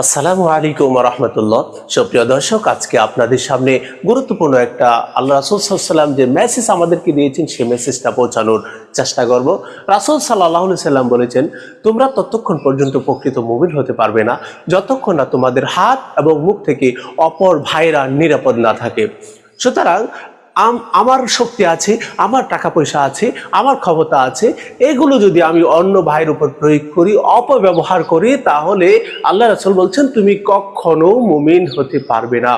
আসসালামু আলাইকুম রহমতুল্লাহ। সুপ্রিয় দর্শক, আজকে আপনাদের সামনে গুরুত্বপূর্ণ একটা আল্লাহ রাসূল সাল্লাল্লাহু আলাইহি ওয়াসাল্লাম যে মেসেজ আমাদেরকে দিয়েছেন সেই মেসেজটা পৌঁছানোর চেষ্টা করব। রাসূল সাল্লাল্লাহু আলাইহি ওয়াসাল্লাম বলেছেন, তোমরা ততক্ষণ পর্যন্ত প্রকৃত মুমিন হতে পারবে না যতক্ষণ না তোমাদের হাত এবং মুখ থেকে অপর ভাইরা নিরাপদ না থাকে। সুতরাং আমার শক্তি আছে, আমার টাকা পয়সা আছে, আমার ক্ষমতা আছে, এগুলো যদি আমি অন্য ভাইয়ের উপর প্রয়োগ করি, অপব্যবহার করি, তাহলে আল্লাহ রাসূল বলছেন তুমি কখনো মুমিন হতে পারবে না।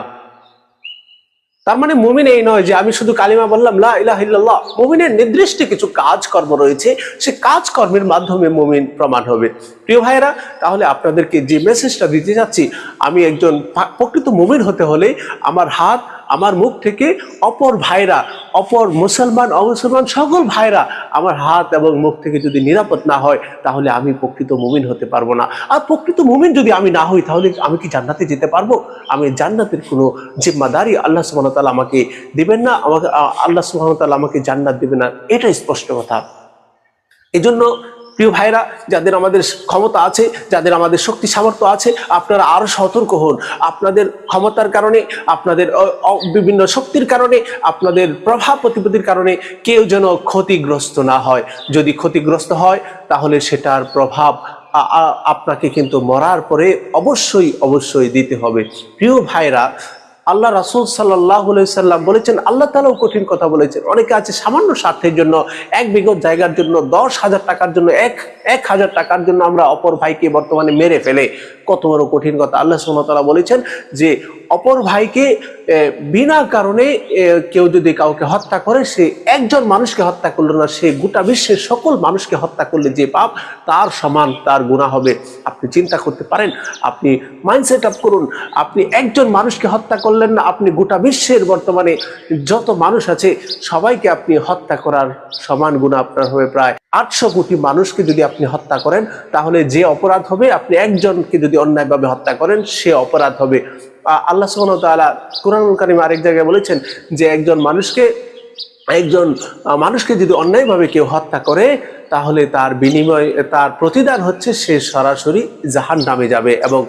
তার মানে মুমিন এই নয় যে আমি শুধু কালিমা বললাম লা ইলাহা ইল্লাল্লাহ। মুমিনের নির্দিষ্ট কিছু কাজকর্ম রয়েছে, সে কাজকর্মের মাধ্যমে মুমিন প্রমাণ হবে। প্রিয় ভাইরা, তাহলে আপনাদেরকে যে মেসেজটা দিতে যাচ্ছি, আমি একজন প্রকৃত মুমিন হতে হলে আমার হাত, আমার মুখ থেকে অপর ভাইরা, অপর মুসলমান অমুসলমান সকল ভাইরা আমার হাত এবং মুখ থেকে যদি নিরাপদ না হয়, তাহলে আমি প্রকৃত মুমিন হতে পারবো না। আর প্রকৃত মুমিন যদি আমি না হই, তাহলে আমি কি জান্নাতে যেতে পারবো? আমি জান্নাতের কোনো জিম্মাদারি আল্লাহ সুবহানাহু ওয়া তাআলা আমাকে দিবেন না, আল্লাহ সুবহানাহু ওয়া তাআলা আমাকে জান্নাত দিবেন না, এটা স্পষ্ট কথা। এজন্য প্রিয় ভাইরা, যাদের আমাদের ক্ষমতা আছে, যাদের আমাদের শক্তি সামর্থ্য আছে, আপনারা আরো সতর্ক হন। আপনাদের ক্ষমতার কারণে, আপনাদের বিভিন্ন শক্তির কারণে, আপনাদের প্রভাব প্রতিপত্তির কারণে কেউ যেন ক্ষতিগ্রস্ত না হয়। যদি ক্ষতিগ্রস্ত হয়, তাহলে সেটার প্রভাব আপনাকে কিন্তু মরার পরে অবশ্যই অবশ্যই দিতে হবে। প্রিয় ভাইরা, আল্লাহ রাসূল সাল্লাল্লাহু আলাইহি সাল্লাম বলেছেন, আল্লাহ তাআলাও কঠিন কথা বলেছেন। অনেকে আছে সামান্য স্বার্থের জন্য, 1 বিঘত জায়গার জন্য, 10,000 টাকার জন্য, 1,000 টাকার জন্য আমরা অপর ভাইকে বর্তমানে মেরে ফেলে। কত বড় কঠিন কথা। আল্লাহ সুবহানাহু ওয়া তাআলা বলেছেন যে অপর ভাইকে বিনা কারণে কেউ যদি কাউকে হত্যা করে, সে একজন মানুষকে হত্যা করলো না, সে গোটা বিশ্বের সকল মানুষকে হত্যা করলে যে পাপ, তার সমান তার গুনাহ হবে। আপনি চিন্তা করতে পারেন, আপনি মাইন্ডসেট আপ করুন, আপনি একজন মানুষকে হত্যা করলেন না, আপনি গোটা বিশ্বের বর্তমানে যত মানুষ আছে সবাইকে আপনি হত্যা করার সমান গুনাহ আপনার হবে। প্রায় 800 কোটি মানুষকে যদি আপনি হত্যা করেন, তাহলে যে অপরাধ হবে, আপনি একজনকে যদি অন্যায়ভাবে হত্যা করেন, সে অপরাধ হবে। আল্লাহ সুবহানাহু ওয়া তাআলা কুরআনুল কারীমে আরেক জায়গায় বলেছেন যে একজন মানুষকে যদি অন্যায়ভাবে কেউ হত্যা করে, তাহলে তার বিনিময়, তার প্রতিদান হচ্ছে সে সরাসরি জাহান্নামে যাবে এবং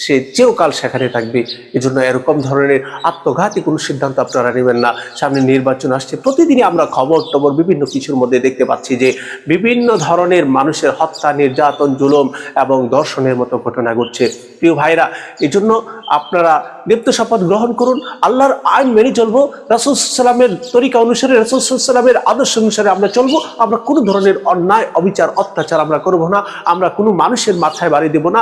সে চিরকাল সেখানে থাকবে। এজন্য এরকম ধরনের আত্মঘাতী কোনো সিদ্ধান্ত আপনারা নেবেন না। সামনে নির্বাচন আসছে, প্রতিদিনই আমরা খবর বিভিন্ন কিছুর মধ্যে দেখতে পাচ্ছি যে বিভিন্ন ধরনের মানুষের হত্যা, নির্যাতন, জুলুম এবং ধর্ষণের মতো ঘটনা ঘটছে। প্রিয় ভাইরা, এজন্য আপনারা দীপ্ত শপথ গ্রহণ করুন, আল্লাহর আইন মেনে চলবো, রাসূল সাল্লাল্লাহু আলাইহি ওয়াসাল্লামের তরিকা অনুসারে, রাসূল সাল্লাল্লাহু আলাইহি ওয়াসাল্লামের আদর্শ অনুসারে আমরা চলবো। আমরা কোনো ধরনের অন্যায়, অবিচার, অত্যাচার আমরা করবো না। আমরা কোনো মানুষের মাথায় বাড়ি দেব না।